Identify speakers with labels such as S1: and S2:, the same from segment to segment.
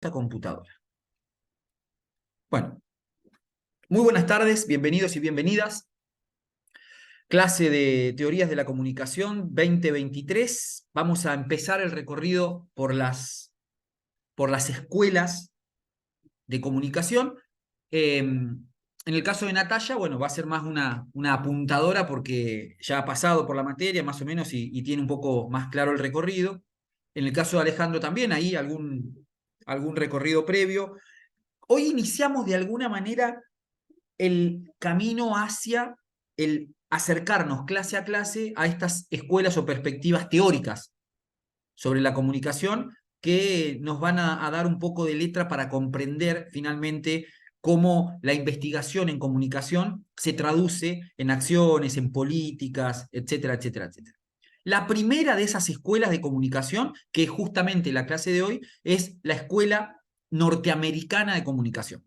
S1: esta computadora. Bueno, muy buenas tardes, bienvenidos y bienvenidas. Clase de Teorías de la Comunicación 2023. Vamos a empezar el recorrido por las escuelas de comunicación. En el caso de Natalia, bueno, va a ser más una apuntadora porque ya ha pasado por la materia más o menos y tiene un poco más claro el recorrido. En el caso de Alejandro también, ahí algún recorrido previo. Hoy iniciamos de alguna manera el camino hacia el acercarnos clase a clase a estas escuelas o perspectivas teóricas sobre la comunicación que nos van a dar un poco de letra para comprender finalmente cómo la investigación en comunicación se traduce en acciones, en políticas, etcétera, etcétera, etcétera. La primera de esas escuelas de comunicación, que es justamente la clase de hoy, es la Escuela Norteamericana de Comunicación.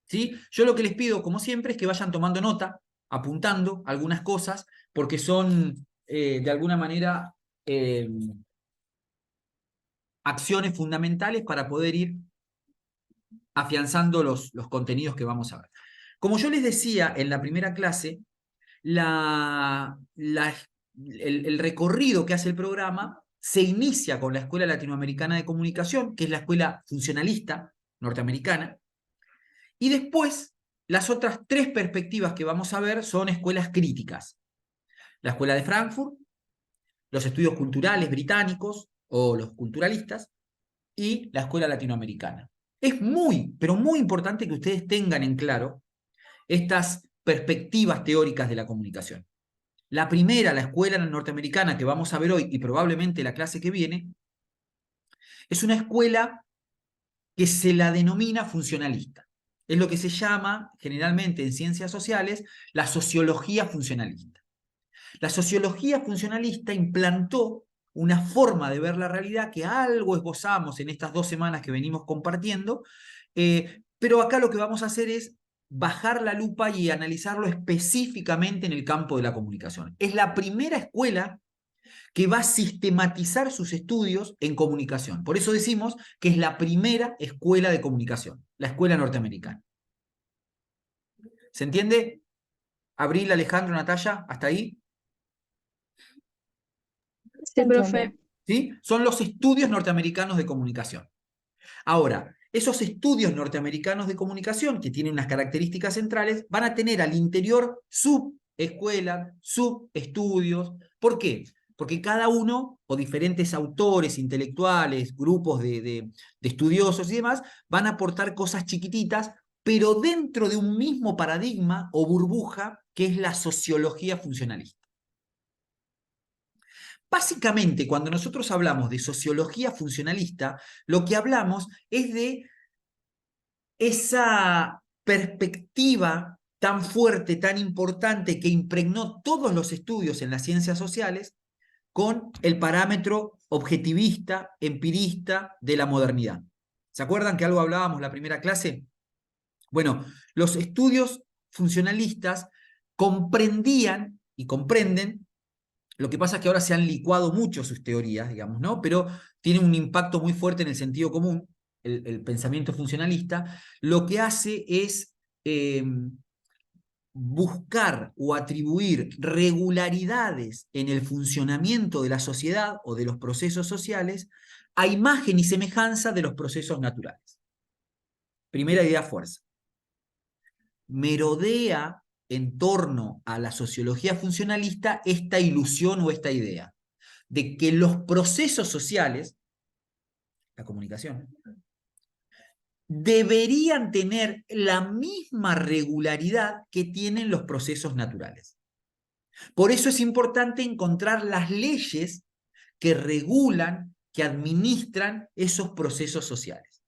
S1: ¿Sí? Yo lo que les pido, como siempre, es que vayan tomando nota, apuntando algunas cosas, porque son, de alguna manera, acciones fundamentales para poder ir afianzando los contenidos que vamos a ver. Como yo les decía en la primera clase, el recorrido que hace el programa se inicia con la Escuela Latinoamericana de Comunicación, que es la escuela funcionalista norteamericana, y después las otras tres perspectivas que vamos a ver son escuelas críticas. La Escuela de Frankfurt, los estudios culturales británicos o los culturalistas, y la escuela latinoamericana. Es muy, pero muy importante que ustedes tengan en claro estas perspectivas teóricas de la comunicación. La primera, la escuela norteamericana que vamos a ver hoy y probablemente la clase que viene, es una escuela que se la denomina funcionalista. Es lo que se llama generalmente en ciencias sociales la sociología funcionalista. La sociología funcionalista implantó una forma de ver la realidad que algo esbozamos en estas 2 semanas que venimos compartiendo, pero acá lo que vamos a hacer es bajar la lupa y analizarlo específicamente en el campo de la comunicación. Es la primera escuela que va a sistematizar sus estudios en comunicación. Por eso decimos que es la primera escuela de comunicación, la escuela norteamericana. ¿Se entiende? Abril, Alejandro, Natalia, ¿hasta ahí?
S2: Sí, profe.
S1: ¿Sí? Son los estudios norteamericanos de comunicación. Ahora, esos estudios norteamericanos de comunicación, que tienen unas características centrales, van a tener al interior subescuelas, subestudios. ¿Por qué? Porque cada uno, o diferentes autores, intelectuales, grupos de estudiosos y demás, van a aportar cosas chiquititas, pero dentro de un mismo paradigma o burbuja que es la sociología funcionalista. Básicamente, cuando nosotros hablamos de sociología funcionalista, lo que hablamos es de esa perspectiva tan fuerte, tan importante, que impregnó todos los estudios en las ciencias sociales con el parámetro objetivista, empirista de la modernidad. ¿Se acuerdan que algo hablábamos la primera clase? Bueno, los estudios funcionalistas comprendían y comprenden. Lo que pasa es que ahora se han licuado mucho sus teorías, digamos, ¿no? Pero tienen un impacto muy fuerte en el sentido común, el pensamiento funcionalista. Lo que hace es buscar o atribuir regularidades en el funcionamiento de la sociedad o de los procesos sociales a imagen y semejanza de los procesos naturales. Primera idea, fuerza. Merodea en torno a la sociología funcionalista esta ilusión o esta idea de que los procesos sociales, la comunicación, deberían tener la misma regularidad que tienen los procesos naturales. Por eso es importante encontrar las leyes que regulan, que administran esos procesos sociales.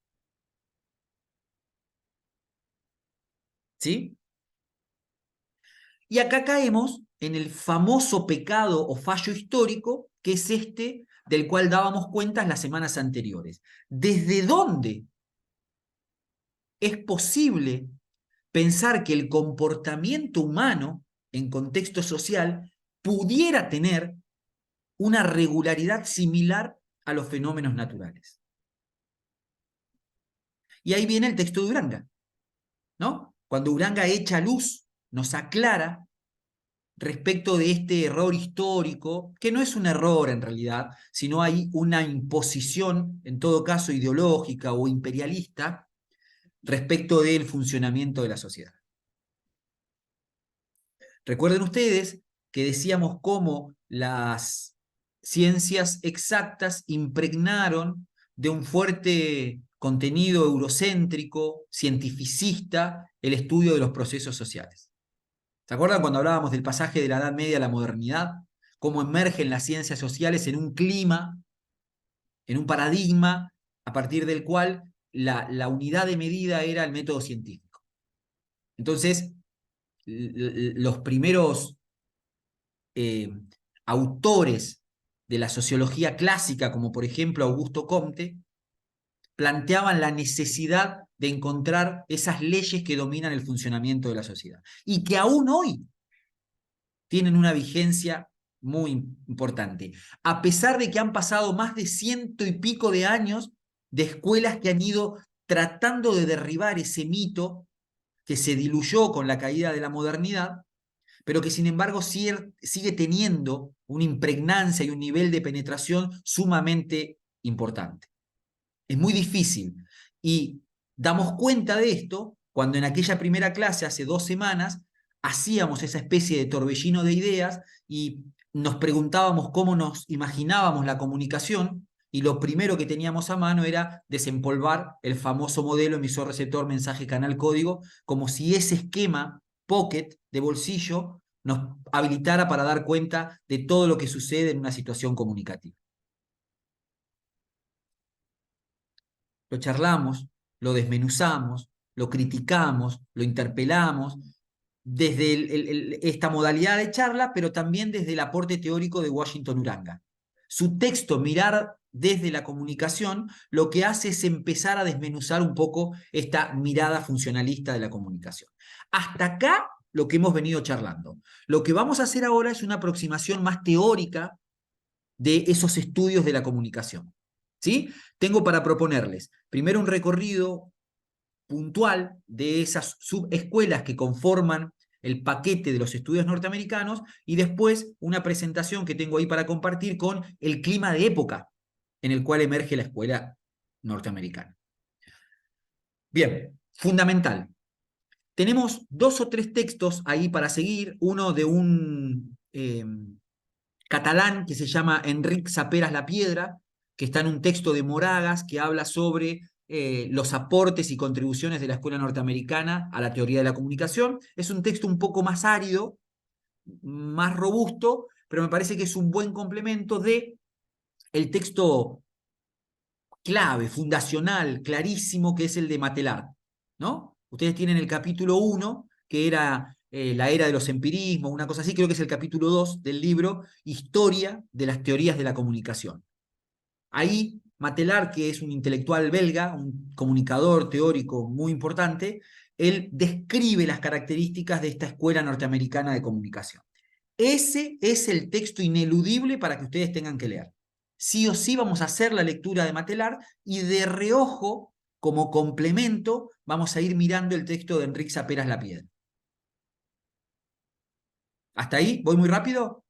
S1: ¿Sí? Y acá caemos en el famoso pecado o fallo histórico, que es este del cual dábamos cuenta en las semanas anteriores. ¿Desde dónde es posible pensar que el comportamiento humano en contexto social pudiera tener una regularidad similar a los fenómenos naturales? Y ahí viene el texto de Uranga, ¿no? Cuando Uranga echa luz, nos aclara respecto de este error histórico, que no es un error en realidad, sino hay una imposición, en todo caso ideológica o imperialista, respecto del funcionamiento de la sociedad. Recuerden ustedes que decíamos cómo las ciencias exactas impregnaron de un fuerte contenido eurocéntrico, cientificista, el estudio de los procesos sociales. ¿Se acuerdan cuando hablábamos del pasaje de la Edad Media a la modernidad? Cómo emergen las ciencias sociales en un clima, en un paradigma, a partir del cual la unidad de medida era el método científico. Entonces, los primeros autores de la sociología clásica, como por ejemplo Augusto Comte, planteaban la necesidad de encontrar esas leyes que dominan el funcionamiento de la sociedad y que aún hoy tienen una vigencia muy importante, a pesar de que han pasado más de 100 y pico de años de escuelas que han ido tratando de derribar ese mito que se diluyó con la caída de la modernidad, pero que sin embargo sigue teniendo una impregnancia y un nivel de penetración sumamente importante. Es muy difícil y damos cuenta de esto cuando en aquella primera clase, hace 2 semanas, hacíamos esa especie de torbellino de ideas y nos preguntábamos cómo nos imaginábamos la comunicación, y lo primero que teníamos a mano era desempolvar el famoso modelo emisor-receptor mensaje-canal-código, como si ese esquema pocket de bolsillo nos habilitara para dar cuenta de todo lo que sucede en una situación comunicativa. Lo charlamos, lo desmenuzamos, lo criticamos, lo interpelamos, desde esta modalidad de charla, pero también desde el aporte teórico de Washington Uranga. Su texto, Mirar desde la comunicación, lo que hace es empezar a desmenuzar un poco esta mirada funcionalista de la comunicación. Hasta acá lo que hemos venido charlando. Lo que vamos a hacer ahora es una aproximación más teórica de esos estudios de la comunicación. ¿Sí? Tengo para proponerles primero un recorrido puntual de esas subescuelas que conforman el paquete de los estudios norteamericanos y después una presentación que tengo ahí para compartir con el clima de época en el cual emerge la escuela norteamericana. Bien, fundamental. Tenemos 2 o 3 textos ahí para seguir, uno de un catalán que se llama Enric Saperas La Piedra, que está en un texto de Moragas que habla sobre los aportes y contribuciones de la escuela norteamericana a la teoría de la comunicación. Es un texto un poco más árido, más robusto, pero me parece que es un buen complemento de el texto clave, fundacional, clarísimo, que es el de Matelar, ¿no? Ustedes tienen el capítulo 1, que era la era de los empirismos, una cosa así, creo que es el capítulo 2 del libro, Historia de las teorías de la comunicación. Ahí, Matelar, que es un intelectual belga, un comunicador teórico muy importante, él describe las características de esta escuela norteamericana de comunicación. Ese es el texto ineludible para que ustedes tengan que leer. Sí o sí vamos a hacer la lectura de Matelar y de reojo, como complemento, vamos a ir mirando el texto de Enric Saperas La Piedra. ¿Hasta ahí? ¿Voy muy rápido?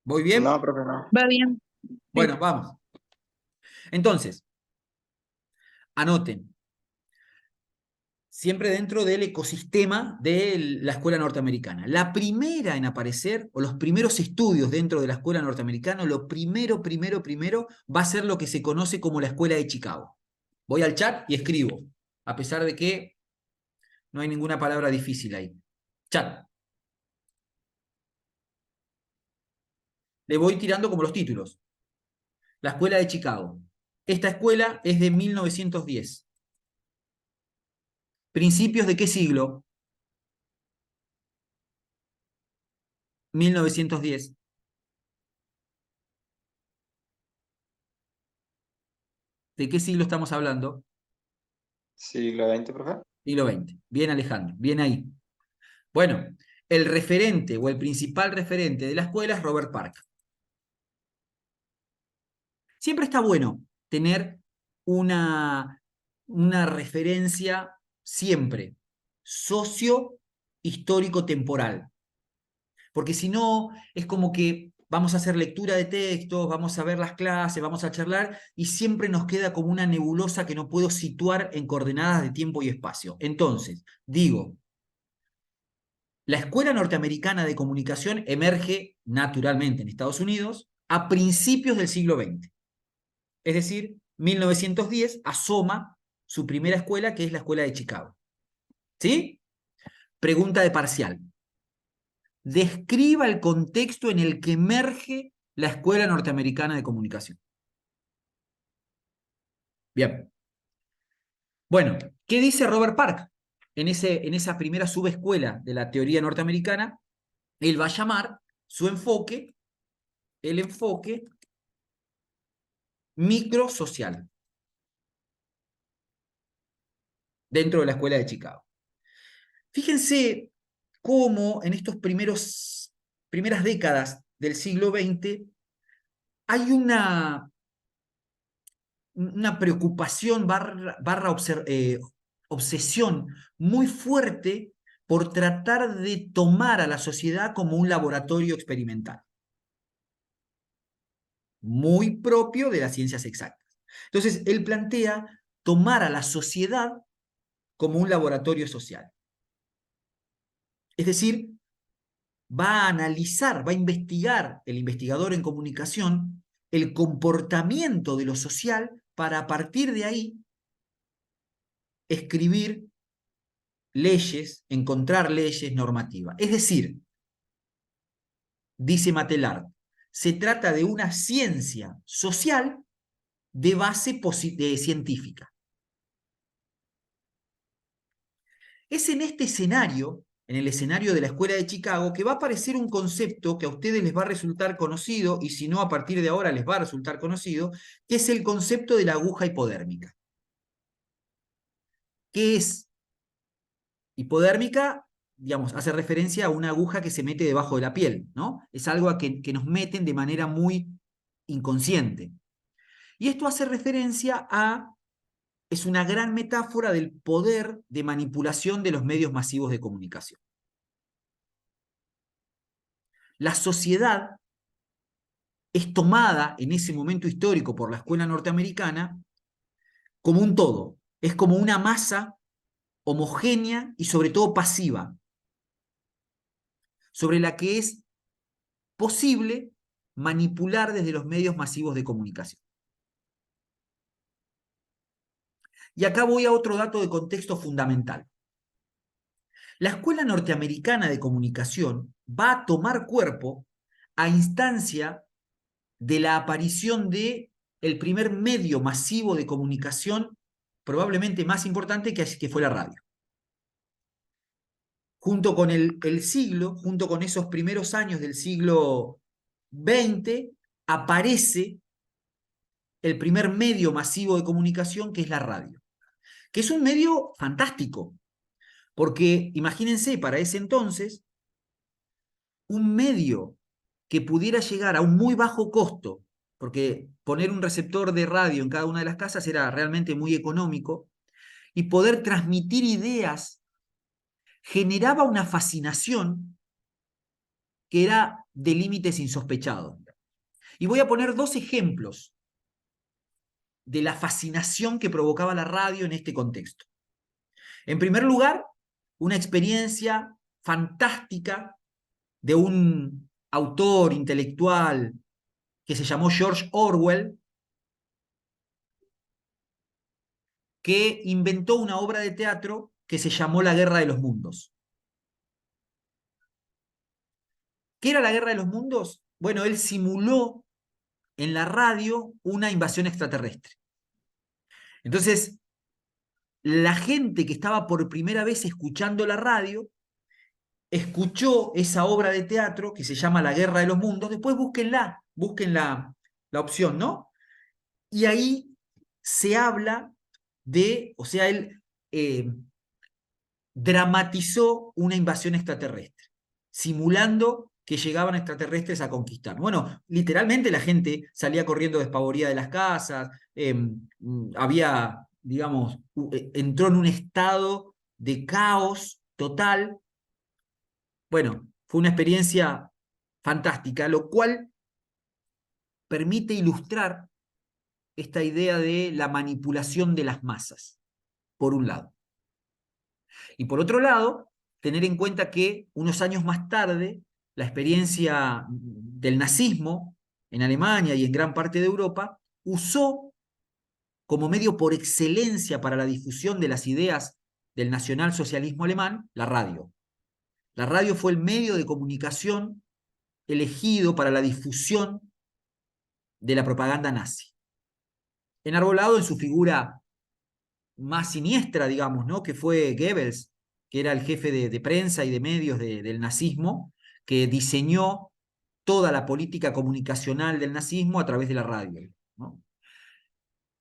S1: ¿Voy bien?
S2: No, profe, no.
S3: Va bien.
S1: Bueno, vamos. Entonces, anoten. Siempre dentro del ecosistema de la escuela norteamericana. La primera en aparecer, o los primeros estudios dentro de la escuela norteamericana, lo primero va a ser lo que se conoce como la escuela de Chicago. Voy al chat y escribo, a pesar de que no hay ninguna palabra difícil ahí. Chat. Le voy tirando como los títulos. La escuela de Chicago. Esta escuela es de 1910. ¿Principios de qué siglo? 1910. ¿De qué siglo estamos hablando?
S2: Siglo XX, profe.
S1: Siglo XX. Bien, Alejandro, bien ahí. Bueno, el referente o el principal referente de la escuela es Robert Park. Siempre está bueno tener una referencia siempre socio-histórico-temporal. Porque si no, es como que vamos a hacer lectura de textos, vamos a ver las clases, vamos a charlar, y siempre nos queda como una nebulosa que no puedo situar en coordenadas de tiempo y espacio. Entonces, digo, la Escuela Norteamericana de Comunicación emerge naturalmente en Estados Unidos a principios del siglo XX. Es decir, 1910 asoma su primera escuela, que es la Escuela de Chicago. ¿Sí? Pregunta de parcial. Describa el contexto en el que emerge la Escuela Norteamericana de Comunicación. Bien. Bueno, ¿qué dice Robert Park? En esa primera subescuela de la teoría norteamericana, él va a llamar su enfoque el enfoque microsocial dentro de la Escuela de Chicago. Fíjense cómo en estos primeras décadas del siglo XX hay una preocupación obsesión muy fuerte por tratar de tomar a la sociedad como un laboratorio experimental, muy propio de las ciencias exactas. Entonces, él plantea tomar a la sociedad como un laboratorio social. Es decir, va a analizar, va a investigar el investigador en comunicación el comportamiento de lo social para a partir de ahí escribir leyes, encontrar leyes normativas. Es decir, dice Matelard, se trata de una ciencia social de base científica. Es en este escenario, en el escenario de la Escuela de Chicago, que va a aparecer un concepto que a ustedes les va a resultar conocido, y si no, a partir de ahora les va a resultar conocido, que es el concepto de la aguja hipodérmica. ¿Qué es hipodérmica? Digamos, hace referencia a una aguja que se mete debajo de la piel, ¿no? Es algo a que nos meten de manera muy inconsciente. Y esto hace referencia es una gran metáfora del poder de manipulación de los medios masivos de comunicación. La sociedad es tomada en ese momento histórico por la escuela norteamericana como un todo, es como una masa homogénea y sobre todo pasiva, sobre la que es posible manipular desde los medios masivos de comunicación. Y acá voy a otro dato de contexto fundamental. La Escuela Norteamericana de Comunicación va a tomar cuerpo a instancia de la aparición de el primer medio masivo de comunicación, probablemente más importante, que fue la radio. Junto con junto con esos primeros años del siglo XX, aparece el primer medio masivo de comunicación, que es la radio, que es un medio fantástico, porque imagínense, para ese entonces, un medio que pudiera llegar a un muy bajo costo, porque poner un receptor de radio en cada una de las casas era realmente muy económico, y poder transmitir ideas generaba una fascinación que era de límites insospechados. Y voy a poner dos ejemplos de la fascinación que provocaba la radio en este contexto. En primer lugar, una experiencia fantástica de un autor intelectual que se llamó George Orwell, que inventó una obra de teatro que se llamó La Guerra de los Mundos. ¿Qué era la Guerra de los Mundos? Bueno, él simuló en la radio una invasión extraterrestre. Entonces, la gente que estaba por primera vez escuchando la radio escuchó esa obra de teatro que se llama La Guerra de los Mundos. Después búsquenla, busquen la opción, ¿no? Y ahí se habla o sea, él dramatizó una invasión extraterrestre, simulando que llegaban extraterrestres a conquistar. Bueno, literalmente la gente salía corriendo despavorida de las casas, había, digamos, entró en un estado de caos total. Bueno, fue una experiencia fantástica, lo cual permite ilustrar esta idea de la manipulación de las masas, por un lado. Y por otro lado, tener en cuenta que unos años más tarde, la experiencia del nazismo en Alemania y en gran parte de Europa usó como medio por excelencia para la difusión de las ideas del nacionalsocialismo alemán la radio. La radio fue el medio de comunicación elegido para la difusión de la propaganda nazi. Enarbolado en su figura más siniestra, digamos, ¿no? Que fue Goebbels, que era el jefe de prensa y de medios del nazismo, que diseñó toda la política comunicacional del nazismo a través de la radio, ¿no?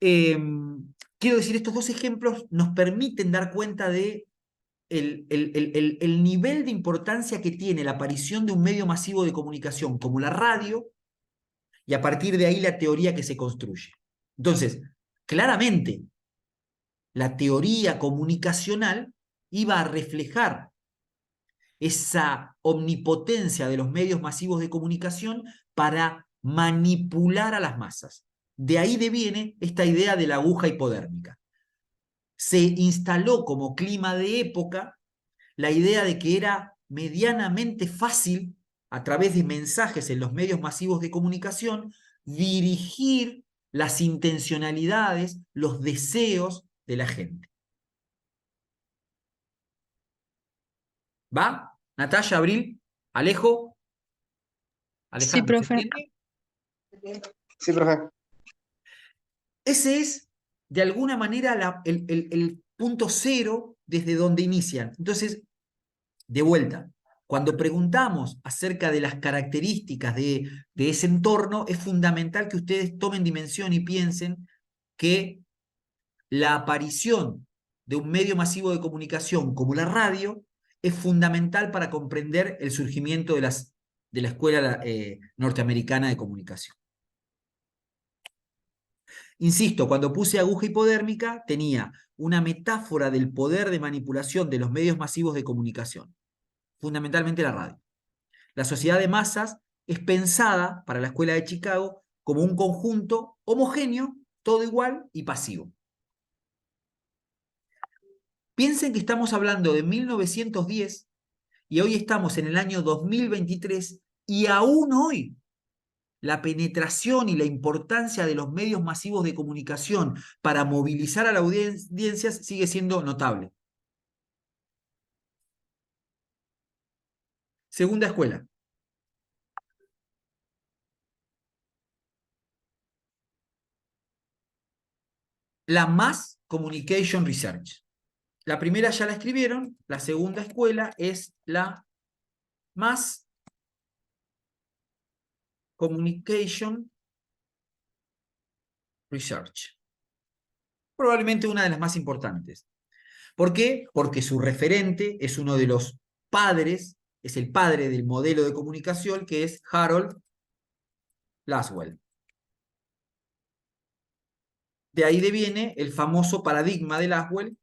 S1: Quiero decir, estos dos ejemplos nos permiten dar cuenta de el nivel de importancia que tiene la aparición de un medio masivo de comunicación como la radio, y a partir de ahí la teoría que se construye. Entonces, claramente, la teoría comunicacional iba a reflejar esa omnipotencia de los medios masivos de comunicación para manipular a las masas. De ahí deviene esta idea de la aguja hipodérmica. Se instaló como clima de época la idea de que era medianamente fácil, a través de mensajes en los medios masivos de comunicación, dirigir las intencionalidades, los deseos de la gente. ¿Va? Natalia, Abril, Alejo,
S3: Sí,
S1: Alejandro, ¿se
S3: profe.
S1: entiende?
S2: Sí, profe.
S1: Ese es, de alguna manera, el punto cero desde donde inician. Entonces, de vuelta, cuando preguntamos acerca de las características de ese entorno, es fundamental que ustedes tomen dimensión y piensen que la aparición de un medio masivo de comunicación como la radio es fundamental para comprender el surgimiento de la Escuela Norteamericana de Comunicación. Insisto, cuando puse aguja hipodérmica, tenía una metáfora del poder de manipulación de los medios masivos de comunicación, fundamentalmente la radio. La sociedad de masas es pensada para la Escuela de Chicago como un conjunto homogéneo, todo igual y pasivo. Piensen que estamos hablando de 1910 y hoy estamos en el año 2023 y aún hoy la penetración y la importancia de los medios masivos de comunicación para movilizar a la audiencia sigue siendo notable. Segunda escuela. La Mass Communication Research. La primera ya la escribieron, la segunda escuela es la Mass Communication Research. Probablemente una de las más importantes. ¿Por qué? Porque su referente es uno de los padres, es el padre del modelo de comunicación, que es Harold Laswell. De ahí deviene el famoso paradigma de Laswell,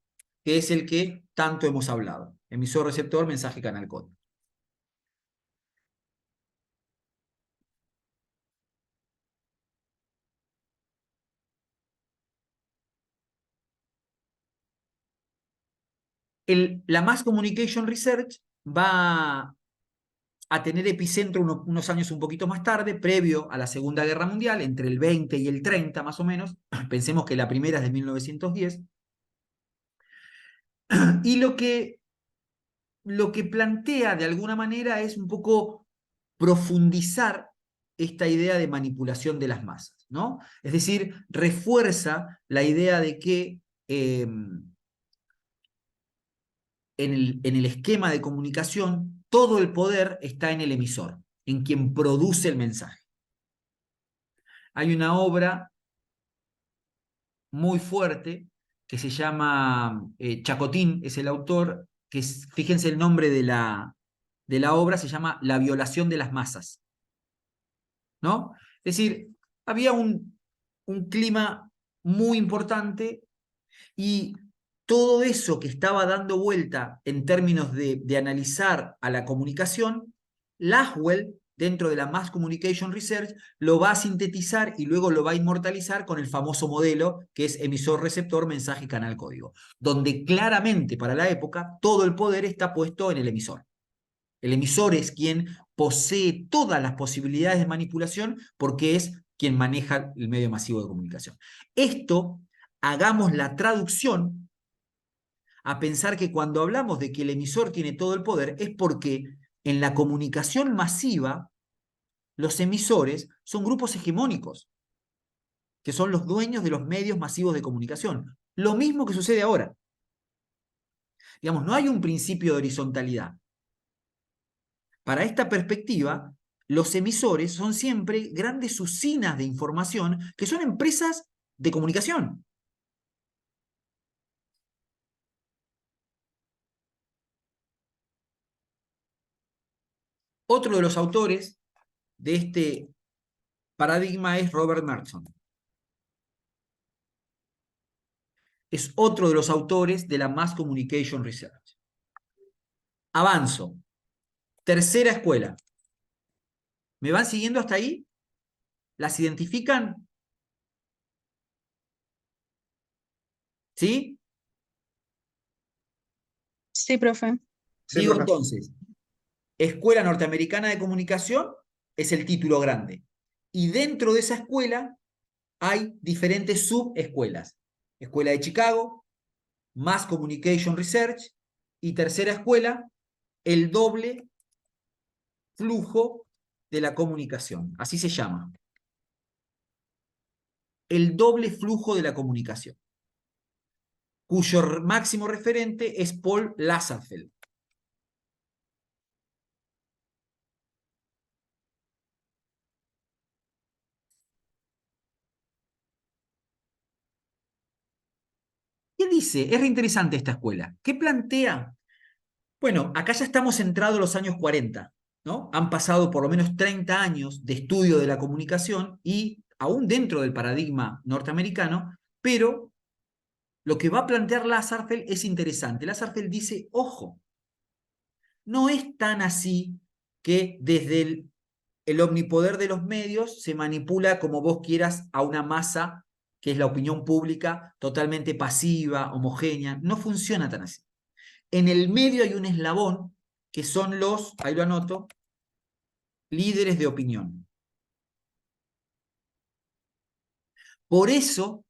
S1: que es el que tanto hemos hablado. Emisor, receptor, mensaje, canal, código. La Mass Communication Research va a tener epicentro unos años un poquito más tarde, previo a la Segunda Guerra Mundial, entre el 20 y el 30 más o menos. Pensemos que la primera es de 1910. Y lo que plantea de alguna manera es un poco profundizar esta idea de manipulación de las masas, ¿no? Es decir, refuerza la idea de que en el esquema de comunicación todo el poder está en el emisor, en quien produce el mensaje. Hay una obra muy fuerte que se llama Chacotín, es el autor, que es, fíjense el nombre de de la obra se llama La violación de las masas, ¿no? Es decir, había un clima muy importante y todo eso que estaba dando vuelta en términos de analizar a la comunicación, Laswell, dentro de la Mass Communication Research, lo va a sintetizar y luego lo va a inmortalizar con el famoso modelo que es emisor, receptor, mensaje, canal, código, donde claramente para la época todo el poder está puesto en el emisor. El emisor es quien posee todas las posibilidades de manipulación porque es quien maneja el medio masivo de comunicación. Esto, hagamos la traducción a pensar que cuando hablamos de que el emisor tiene todo el poder es porque en la comunicación masiva los emisores son grupos hegemónicos, que son los dueños de los medios masivos de comunicación. Lo mismo que sucede ahora. Digamos, no hay un principio de horizontalidad. Para esta perspectiva, los emisores son siempre grandes usinas de información que son empresas de comunicación. Otro de los autores de este paradigma es Robert Merton. Es otro de los autores de la Mass Communication Research. Avanzo. Tercera escuela. ¿Me van siguiendo hasta ahí? ¿Las identifican? ¿Sí?
S3: Sí, profe.
S2: Sí,
S1: Digo
S2: profe.
S1: entonces, Escuela Norteamericana de Comunicación es el título grande. Y dentro de esa escuela hay diferentes subescuelas. Escuela de Chicago, Mass Communication Research y tercera escuela, el doble flujo de la comunicación. Así se llama. El doble flujo de la comunicación, cuyo máximo referente es Paul Lazarsfeld. ¿Qué dice? Es reinteresante esta escuela. ¿Qué plantea? Bueno, acá ya estamos entrados en los años 40, ¿no? Han pasado por lo menos 30 años de estudio de la comunicación y aún dentro del paradigma norteamericano, pero lo que va a plantear Lazarsfeld es interesante. Lazarsfeld dice, ojo, no es tan así que desde el omnipoder de los medios se manipula como vos quieras a una masa que es la opinión pública totalmente pasiva, homogénea. No funciona tan así. En el medio hay un eslabón que son los, ahí lo anoto, líderes de opinión. Por eso,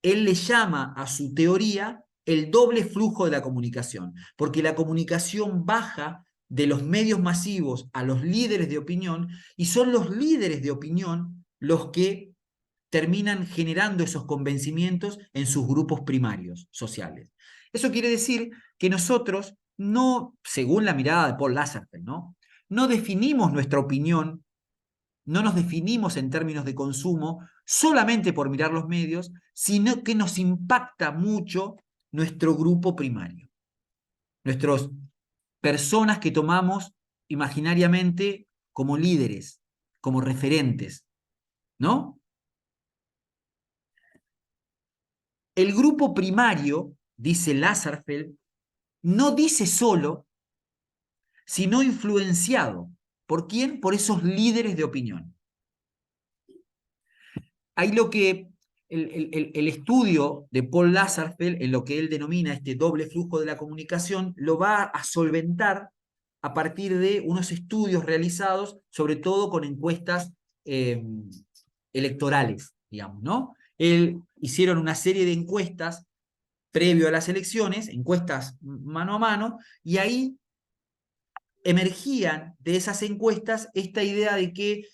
S1: él le llama a su teoría el doble flujo de la comunicación, porque la comunicación baja de los medios masivos a los líderes de opinión y son los líderes de opinión los que terminan generando esos convencimientos en sus grupos primarios sociales. Eso quiere decir que nosotros no, según la mirada de Paul Lazarsfeld, no definimos nuestra opinión, no nos definimos en términos de consumo solamente por mirar los medios, sino que nos impacta mucho nuestro grupo primario. Nuestras personas que tomamos imaginariamente como líderes, como referentes, ¿no? El grupo primario, dice Lazarsfeld, no dice solo, sino influenciado. ¿Por quién? Por esos líderes de opinión. Hay lo que el estudio de Paul Lazarsfeld, en lo que él denomina este doble flujo de la comunicación, lo va a solventar a partir de unos estudios realizados, sobre todo con encuestas electorales, digamos, ¿no? Hicieron una serie de encuestas previo a las elecciones, encuestas mano a mano, y ahí emergían de esas encuestas esta idea de que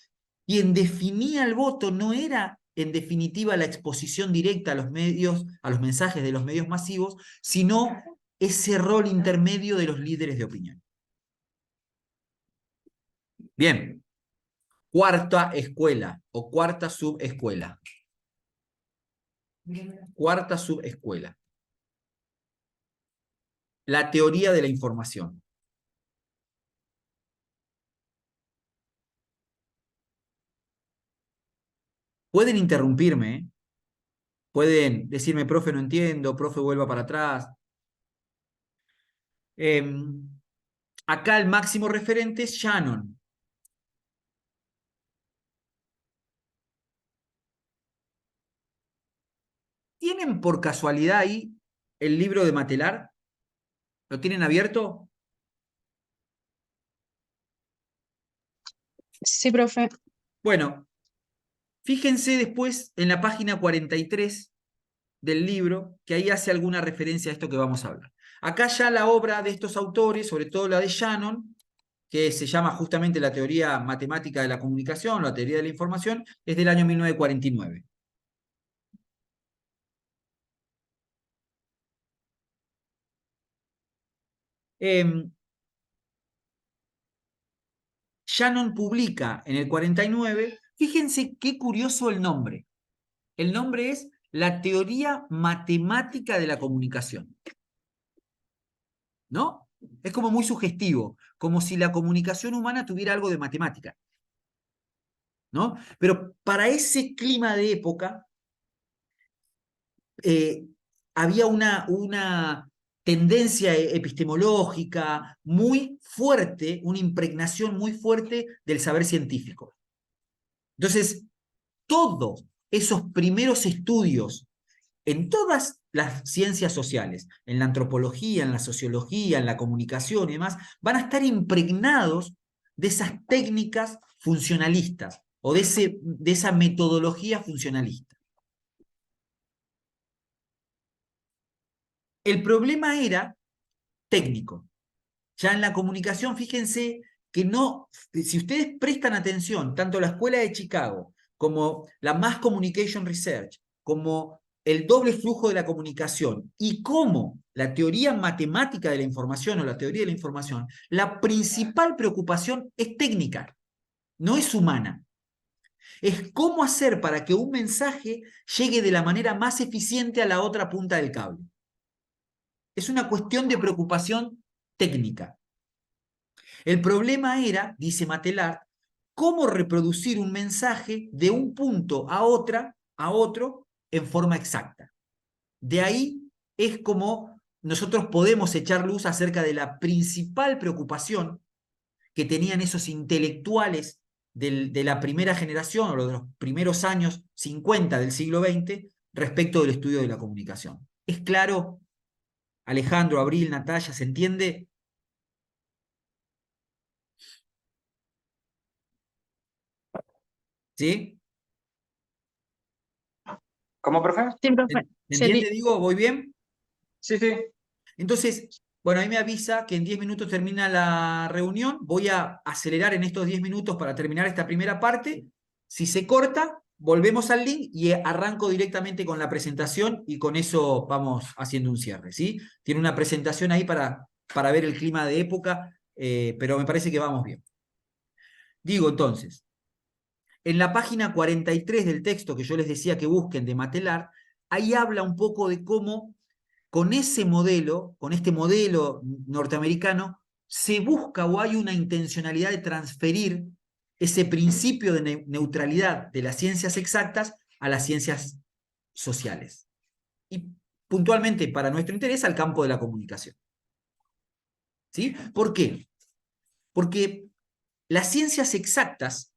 S1: quien definía el voto no era en definitiva la exposición directa a los medios, a los mensajes de los medios masivos, sino ese rol intermedio de los líderes de opinión. Bien, cuarta escuela o cuarta subescuela. Cuarta subescuela. La teoría de la información. Pueden interrumpirme, ¿eh? Pueden decirme, profe, no entiendo, profe, vuelva para atrás. Acá el máximo referente es Shannon. ¿Tienen por casualidad ahí el libro de Matelar? ¿Lo tienen abierto?
S3: Sí, profe.
S1: Bueno, fíjense después en la página 43 del libro, que ahí hace alguna referencia a esto que vamos a hablar. Acá ya la obra de estos autores, sobre todo la de Shannon, que se llama justamente la teoría matemática de la comunicación, la teoría de la información, es del año 1949. Shannon publica en el 49, fíjense qué curioso el nombre. El nombre es la teoría matemática de la comunicación. ¿No? Es como muy sugestivo, como si la comunicación humana tuviera algo de matemática. ¿No? Pero para ese clima de época había una tendencia epistemológica muy fuerte, una impregnación muy fuerte del saber científico. Entonces, todos esos primeros estudios en todas las ciencias sociales, en la antropología, en la sociología, en la comunicación y demás, van a estar impregnados de esas técnicas funcionalistas o de esa metodología funcionalista. El problema era técnico. Ya en la comunicación, fíjense que no, si ustedes prestan atención, tanto la Escuela de Chicago como la Mass Communication Research, como el doble flujo de la comunicación y como la teoría matemática de la información o la teoría de la información, la principal preocupación es técnica, no es humana. Es cómo hacer para que un mensaje llegue de la manera más eficiente a la otra punta del cable. Es una cuestión de preocupación técnica. El problema era, dice Matelar, cómo reproducir un mensaje de un punto a otro en forma exacta. De ahí es como nosotros podemos echar luz acerca de la principal preocupación que tenían esos intelectuales de la primera generación o de los primeros años 50 del siglo XX respecto del estudio de la comunicación. ¿Es claro, Alejandro, Abril, Natalia, se entiende? ¿Sí?
S2: ¿Cómo, profe?
S3: Sí, profe.
S1: ¿Se entiende, digo? ¿Voy bien?
S2: Sí, sí.
S1: Entonces, bueno, ahí me avisa que en 10 minutos termina la reunión. Voy a acelerar en estos 10 minutos para terminar esta primera parte. Si se corta, volvemos al link y arranco directamente con la presentación y con eso vamos haciendo un cierre, ¿sí? Tiene una presentación ahí para ver el clima de época, pero me parece que vamos bien. Digo entonces, en la página 43 del texto que yo les decía que busquen de Matelar, ahí habla un poco de cómo con ese modelo, con este modelo norteamericano, se busca o hay una intencionalidad de transferir ese principio de neutralidad de las ciencias exactas a las ciencias sociales. Y puntualmente, para nuestro interés, al campo de la comunicación. ¿Sí? ¿Por qué? Porque las ciencias exactas,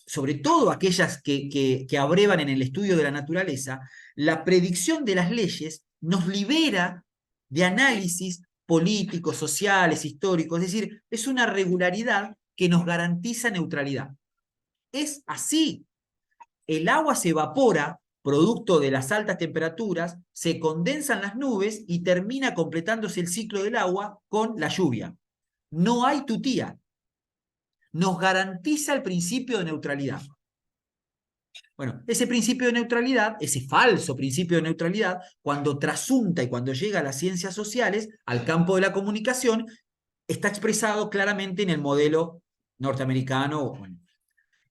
S1: sobre todo aquellas que abrevan en el estudio de la naturaleza, la predicción de las leyes nos libera de análisis políticos, sociales, históricos, es decir, es una regularidad que nos garantiza neutralidad. Es así. El agua se evapora, producto de las altas temperaturas, se condensan las nubes y termina completándose el ciclo del agua con la lluvia. No hay tutía. Nos garantiza el principio de neutralidad. Bueno, ese principio de neutralidad, ese falso principio de neutralidad, cuando trasunta y cuando llega a las ciencias sociales, al campo de la comunicación, está expresado claramente en el modelo norteamericano. Bueno,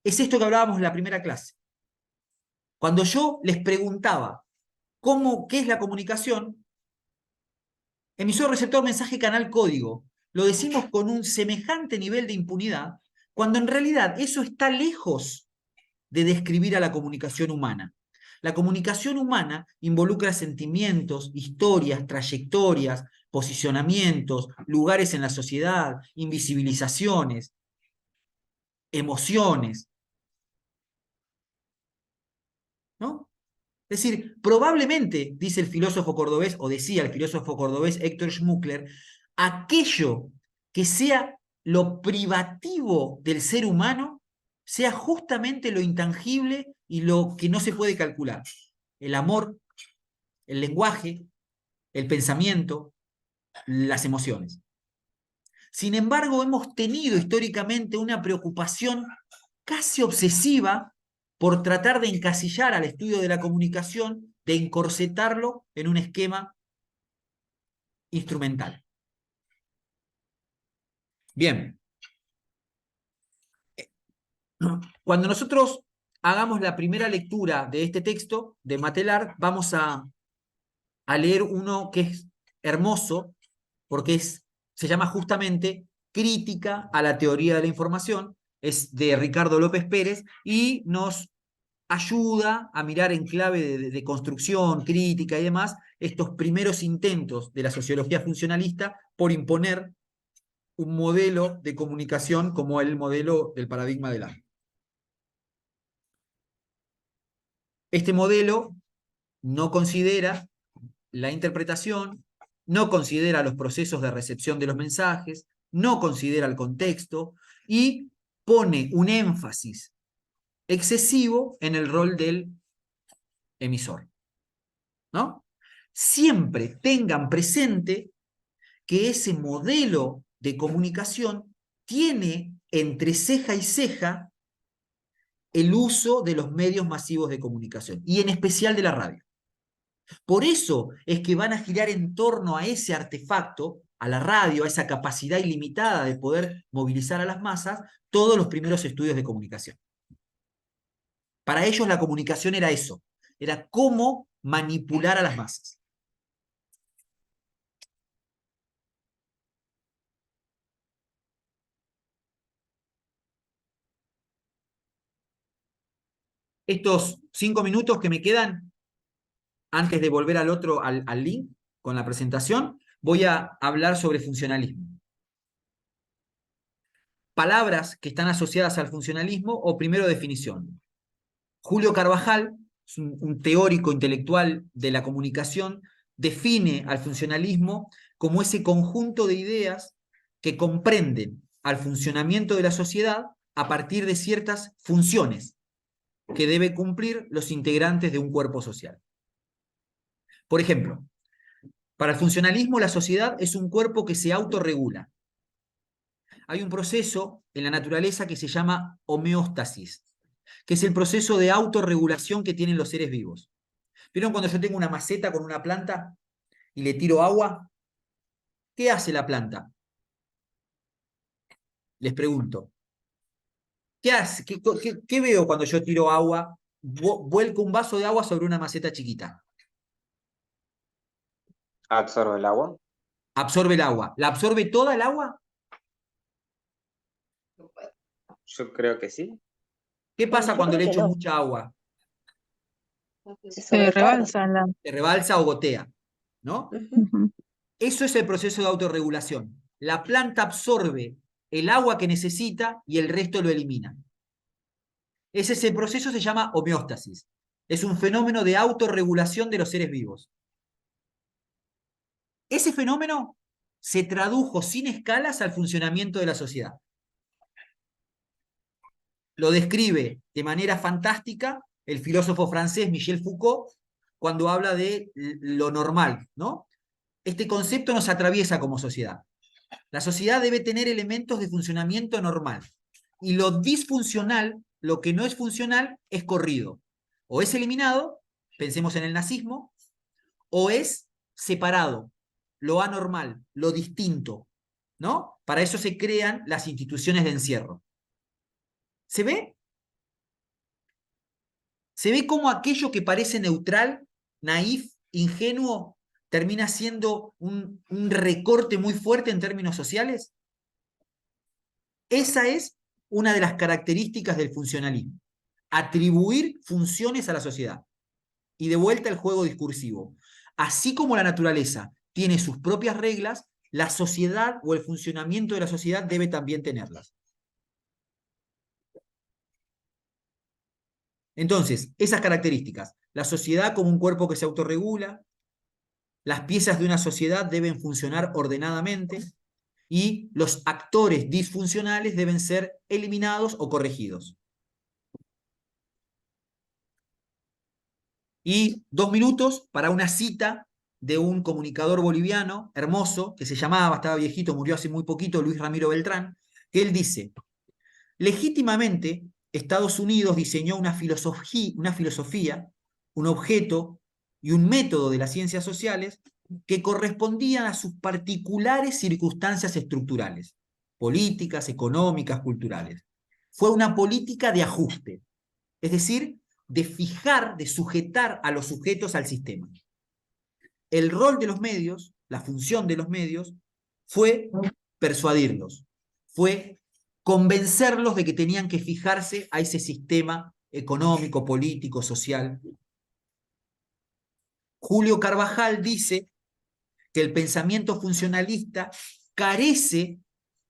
S1: es esto que hablábamos en la primera clase. Cuando yo les preguntaba qué es la comunicación, emisor, receptor, mensaje, canal, código, lo decimos con un semejante nivel de impunidad, cuando en realidad eso está lejos de describir a la comunicación humana. La comunicación humana involucra sentimientos, historias, trayectorias, posicionamientos, lugares en la sociedad, invisibilizaciones, emociones, ¿no? Es decir, probablemente, dice el filósofo cordobés, o decía el filósofo cordobés Héctor Schmuckler, aquello que sea lo privativo del ser humano sea justamente lo intangible y lo que no se puede calcular. El amor, el lenguaje, el pensamiento, las emociones. Sin embargo, hemos tenido históricamente una preocupación casi obsesiva por tratar de encasillar al estudio de la comunicación, de encorsetarlo en un esquema instrumental. Bien. Cuando nosotros hagamos la primera lectura de este texto de Matelar, vamos a leer uno que es hermoso, porque se llama justamente Crítica a la Teoría de la Información, es de Ricardo López Pérez, y nos ayuda a mirar en clave de construcción, crítica y demás, estos primeros intentos de la sociología funcionalista por imponer un modelo de comunicación como el modelo del paradigma del arte. Este modelo no considera la interpretación, no considera los procesos de recepción de los mensajes, no considera el contexto y pone un énfasis excesivo en el rol del emisor, ¿no? Siempre tengan presente que ese modelo de comunicación tiene entre ceja y ceja el uso de los medios masivos de comunicación, y en especial de la radio. Por eso es que van a girar en torno a ese artefacto, a la radio, a esa capacidad ilimitada de poder movilizar a las masas, todos los primeros estudios de comunicación. Para ellos la comunicación era eso, era cómo manipular a las masas. Estos 5 minutos que me quedan, antes de volver al link con la presentación, voy a hablar sobre funcionalismo. Palabras que están asociadas al funcionalismo o primero definición. Julio Carvajal, un teórico intelectual de la comunicación, define al funcionalismo como ese conjunto de ideas que comprenden al funcionamiento de la sociedad a partir de ciertas funciones que deben cumplir los integrantes de un cuerpo social. Por ejemplo, para el funcionalismo la sociedad es un cuerpo que se autorregula. Hay un proceso en la naturaleza que se llama homeostasis, que es el proceso de autorregulación que tienen los seres vivos. ¿Vieron cuando yo tengo una maceta con una planta y le tiro agua? ¿Qué hace la planta? Les pregunto. ¿Qué hace? ¿Qué veo cuando yo tiro agua? Vuelco un vaso de agua sobre una maceta chiquita.
S2: Absorbe el agua.
S1: Absorbe el agua. ¿La absorbe toda el agua?
S2: Yo creo que sí.
S1: ¿Qué pasa
S4: Yo
S1: cuando le
S4: creo que
S1: echo
S4: no.
S1: mucha agua?
S4: Se rebalsa la.
S1: Se rebalsa o gotea, ¿no?
S4: Ujú.
S1: Eso es el proceso de autorregulación. La planta absorbe el agua que necesita y el resto lo elimina. Ese proceso se llama homeostasis. Es un fenómeno de autorregulación de los seres vivos. Ese fenómeno se tradujo sin escalas al funcionamiento de la sociedad. Lo describe de manera fantástica el filósofo francés Michel Foucault cuando habla de lo normal, ¿no? Este concepto nos atraviesa como sociedad. La sociedad debe tener elementos de funcionamiento normal. Y lo disfuncional, lo que no es funcional, es corrido. O es eliminado, pensemos en el nazismo, o es separado, lo anormal, lo distinto, ¿no? Para eso se crean las instituciones de encierro. ¿Se ve? ¿Se ve cómo aquello que parece neutral, naif, ingenuo, termina siendo un recorte muy fuerte en términos sociales? Esa es una de las características del funcionalismo. atribuir funciones a la sociedad. Y de vuelta el juego discursivo. Así como la naturaleza tiene sus propias reglas, la sociedad o el funcionamiento de la sociedad debe también tenerlas. Entonces, esas características, la sociedad como un cuerpo que se autorregula, las piezas de una sociedad deben funcionar ordenadamente y los actores disfuncionales deben ser eliminados o corregidos. Y 2 minutos para una cita de un comunicador boliviano hermoso, que se llamaba, estaba viejito, murió hace muy poquito, Luis Ramiro Beltrán, que él dice: legítimamente, Estados Unidos diseñó una filosofía, un objeto y un método de las ciencias sociales que correspondían a sus particulares circunstancias estructurales, políticas, económicas, culturales. Fue una política de ajuste, es decir, de fijar, de sujetar a los sujetos al sistema. El rol de los medios, la función de los medios, fue persuadirlos, fue convencerlos de que tenían que fijarse a ese sistema económico, político, social. Julio Carvajal dice que el pensamiento funcionalista carece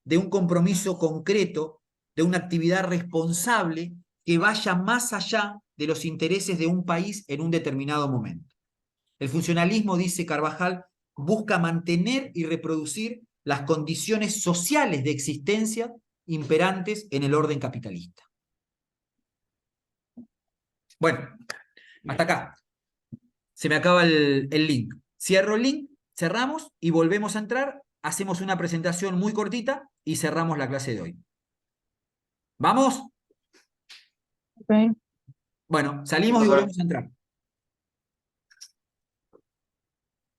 S1: de un compromiso concreto, de una actividad responsable que vaya más allá de los intereses de un país en un determinado momento. El funcionalismo, dice Carvajal, busca mantener y reproducir las condiciones sociales de existencia imperantes en el orden capitalista. Bueno, hasta acá. Se me acaba el link. Cierro el link, cerramos y volvemos a entrar. Hacemos una presentación muy cortita y cerramos la clase de hoy. ¿Vamos?
S3: Ok.
S1: Bueno, salimos y volvemos a entrar.